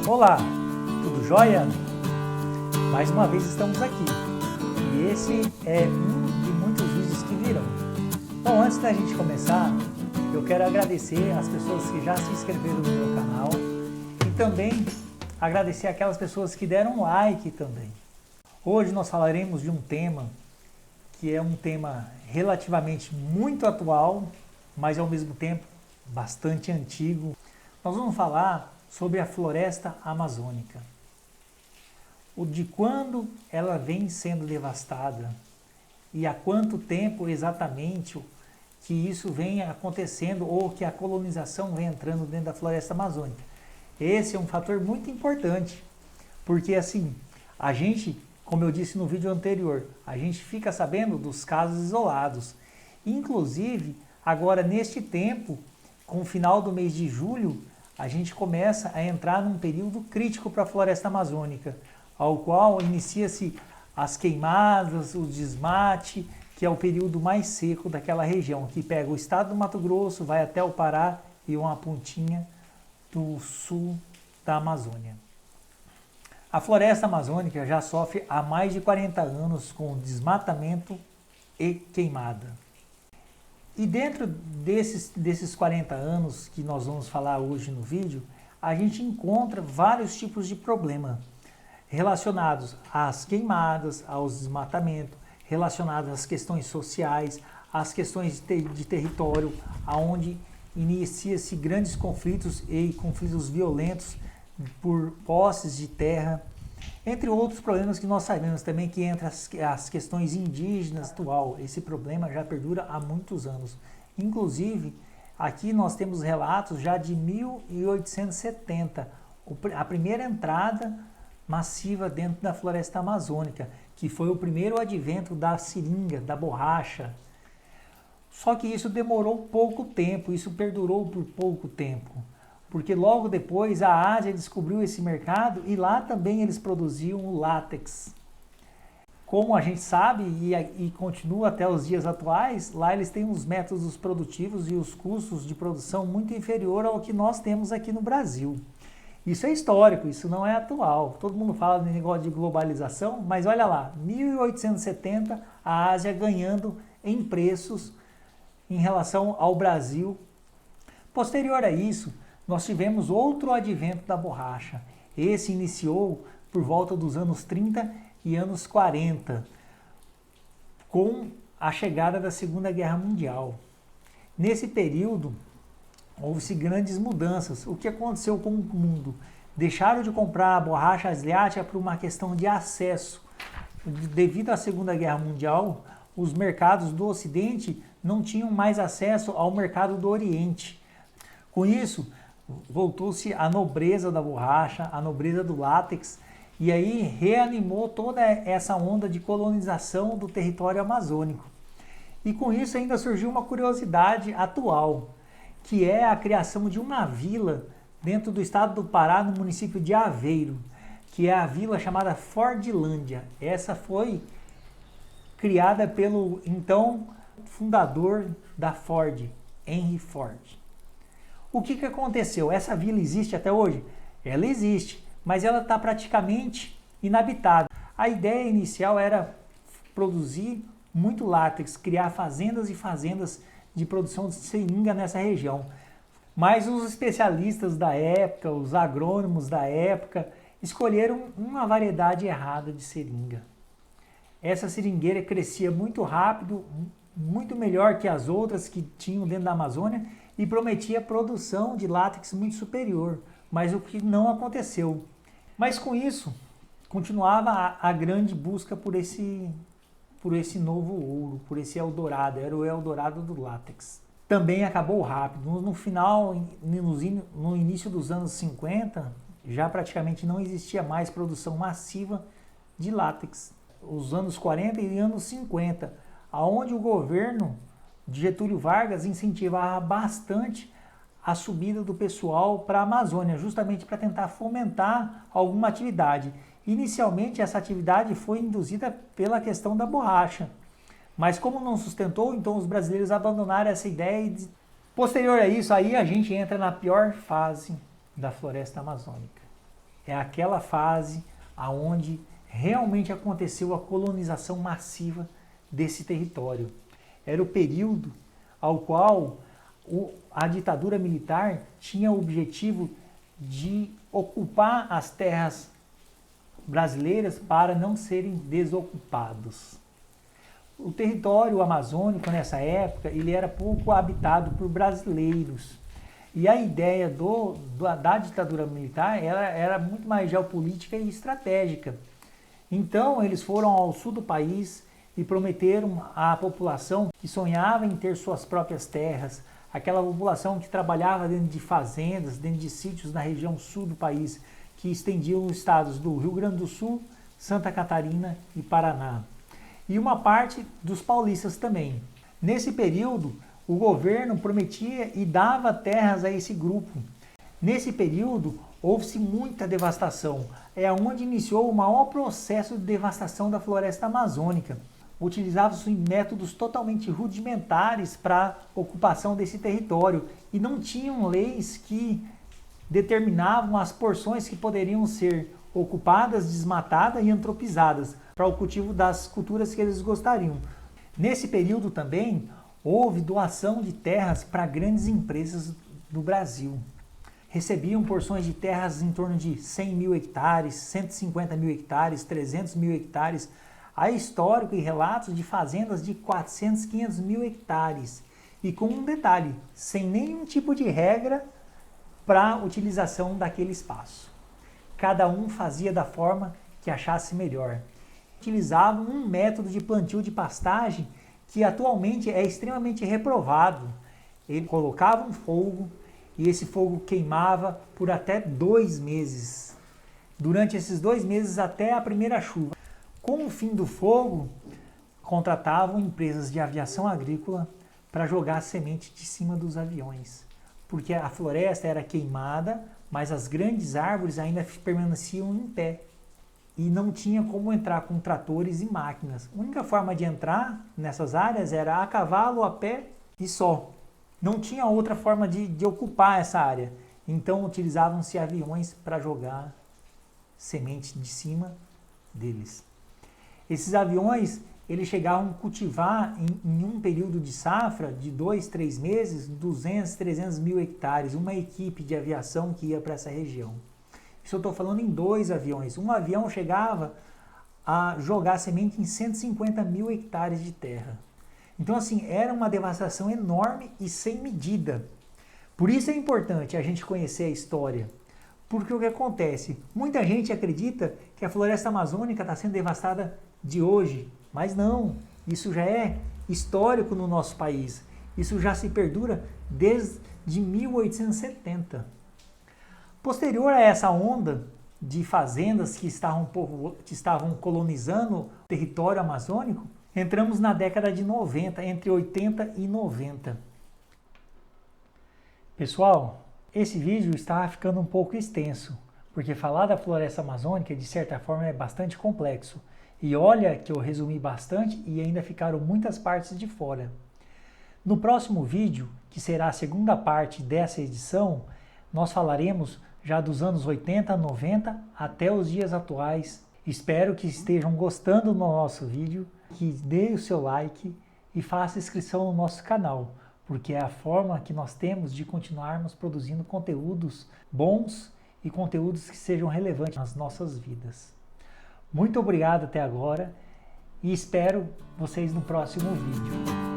Olá, tudo jóia? Mais uma vez estamos aqui e esse é um de muitos vídeos que virão. Bom, antes da gente começar, eu quero agradecer as pessoas que já se inscreveram no meu canal e também agradecer aquelas pessoas que deram like também. Hoje nós falaremos de um tema que é um tema relativamente muito atual, mas ao mesmo tempo bastante antigo. Nós vamos falar sobre a floresta amazônica. De quando ela vem sendo devastada e há quanto tempo exatamente que isso vem acontecendo ou que a colonização vem entrando dentro da floresta amazônica. Esse é um fator muito importante, porque assim, a gente, como eu disse no vídeo anterior, a gente fica sabendo dos casos isolados. Inclusive, agora neste tempo, com o final do mês de julho, a gente começa a entrar num período crítico para a floresta amazônica, ao qual inicia-se as queimadas, o desmate, que é o período mais seco daquela região, que pega o estado do Mato Grosso, vai até o Pará e uma pontinha do sul da Amazônia. A floresta amazônica já sofre há mais de 40 anos com desmatamento e queimada. E dentro desses 40 anos que nós vamos falar hoje no vídeo, a gente encontra vários tipos de problema relacionados às queimadas, aos desmatamentos, relacionados às questões sociais, às questões de território, aonde inicia-se grandes conflitos e conflitos violentos por posses de terra, entre outros problemas que nós sabemos também que entra as questões indígenas atual. Esse problema já perdura há muitos anos. Inclusive, aqui nós temos relatos já de 1870, a primeira entrada massiva dentro da floresta amazônica, que foi o primeiro advento da seringa, da borracha. Só que isso demorou pouco tempo, isso perdurou por pouco tempo, porque logo depois a Ásia descobriu esse mercado e lá também eles produziam o látex. Como a gente sabe e continua até os dias atuais, lá eles têm os métodos produtivos e os custos de produção muito inferior ao que nós temos aqui no Brasil. Isso é histórico, isso não é atual. Todo mundo fala de negócio de globalização, mas olha lá, 1870 a Ásia ganhando em preços em relação ao Brasil. Posterior a isso, nós tivemos outro advento da borracha. Esse iniciou por volta dos anos 30 e anos 40, com a chegada da Segunda Guerra Mundial. Nesse período, houve-se grandes mudanças. O que aconteceu com o mundo? Deixaram de comprar a borracha asiática por uma questão de acesso. Devido à Segunda Guerra Mundial, os mercados do Ocidente não tinham mais acesso ao mercado do Oriente. Com isso, voltou-se a nobreza da borracha, a nobreza do látex, e aí reanimou toda essa onda de colonização do território amazônico. E com isso ainda surgiu uma curiosidade atual, que é a criação de uma vila dentro do estado do Pará, no município de Aveiro, que é a vila chamada Fordlândia. Essa foi criada pelo então fundador da Ford, Henry Ford. O que aconteceu? Essa vila existe até hoje? Ela existe, mas ela está praticamente inabitada. A ideia inicial era produzir muito látex, criar fazendas e fazendas de produção de seringa nessa região. Mas os especialistas da época, os agrônomos da época, escolheram uma variedade errada de seringa. Essa seringueira crescia muito rápido, muito melhor que as outras que tinham dentro da Amazônia e prometia produção de látex muito superior, mas o que não aconteceu. Mas com isso, continuava a grande busca por esse novo ouro, por esse Eldorado, era o Eldorado do látex. Também acabou rápido. No final, no início dos anos 50, já praticamente não existia mais produção massiva de látex. Os anos 40 e anos 50, onde o governo de Getúlio Vargas incentivava bastante a subida do pessoal para a Amazônia, justamente para tentar fomentar alguma atividade. Inicialmente, essa atividade foi induzida pela questão da borracha, mas como não sustentou, então os brasileiros abandonaram essa ideia e posterior a isso, aí a gente entra na pior fase da floresta amazônica. é aquela fase aonde realmente aconteceu a colonização massiva desse território. Era o período ao qual a ditadura militar tinha o objetivo de ocupar as terras brasileiras para não serem desocupados. O território amazônico nessa época ele era pouco habitado por brasileiros. E a ideia da ditadura militar era muito mais geopolítica e estratégica. Então eles foram ao sul do país e prometeram à população que sonhava em ter suas próprias terras, aquela população que trabalhava dentro de fazendas, dentro de sítios na região sul do país, que estendiam os estados do Rio Grande do Sul, Santa Catarina e Paraná. E uma parte dos paulistas também. Nesse período, o governo prometia e dava terras a esse grupo. Nesse período, houve-se muita devastação. É onde iniciou o maior processo de devastação da floresta amazônica. Utilizavam-se métodos totalmente rudimentares para a ocupação desse território e não tinham leis que determinavam as porções que poderiam ser ocupadas, desmatadas e antropizadas para o cultivo das culturas que eles gostariam. Nesse período também houve doação de terras para grandes empresas do Brasil. Recebiam porções de terras em torno de 100 mil hectares, 150 mil hectares, 300 mil hectares. Há histórico e relatos de fazendas de 400, 500 mil hectares. E com um detalhe, sem nenhum tipo de regra para a utilização daquele espaço. Cada um fazia da forma que achasse melhor. Utilizavam um método de plantio de pastagem que atualmente é extremamente reprovado. Ele colocava um fogo e esse fogo queimava por até 2 meses. Durante esses 2 meses até a primeira chuva. Com o fim do fogo, contratavam empresas de aviação agrícola para jogar semente de cima dos aviões. Porque a floresta era queimada, mas as grandes árvores ainda permaneciam em pé. E não tinha como entrar com tratores e máquinas. A única forma de entrar nessas áreas era a cavalo, a pé e só. Não tinha outra forma de ocupar essa área. Então utilizavam-se aviões para jogar semente de cima deles. Esses aviões eles chegavam a cultivar em um período de safra de 2, 3 meses, 200, 300 mil hectares. Uma equipe de aviação que ia para essa região. Isso eu estou falando em 2 aviões. Um avião chegava a jogar semente em 150 mil hectares de terra. Então, assim, era uma devastação enorme e sem medida. Por isso é importante a gente conhecer a história. Porque o que acontece? Muita gente acredita que a floresta amazônica está sendo devastada de hoje. Mas não, isso já é histórico no nosso país. Isso já se perdura desde 1870. Posterior a essa onda de fazendas que estavam colonizando o território amazônico, entramos na década de 90, entre 80 e 90. Pessoal, esse vídeo está ficando um pouco extenso, porque falar da floresta amazônica, de certa forma, é bastante complexo. E olha que eu resumi bastante e ainda ficaram muitas partes de fora. No próximo vídeo, que será a segunda parte dessa edição, nós falaremos já dos anos 80, 90 até os dias atuais. Espero que estejam gostando do nosso vídeo, que dê o seu like e faça inscrição no nosso canal, porque é a forma que nós temos de continuarmos produzindo conteúdos bons e conteúdos que sejam relevantes nas nossas vidas. Muito obrigado até agora e espero vocês no próximo vídeo.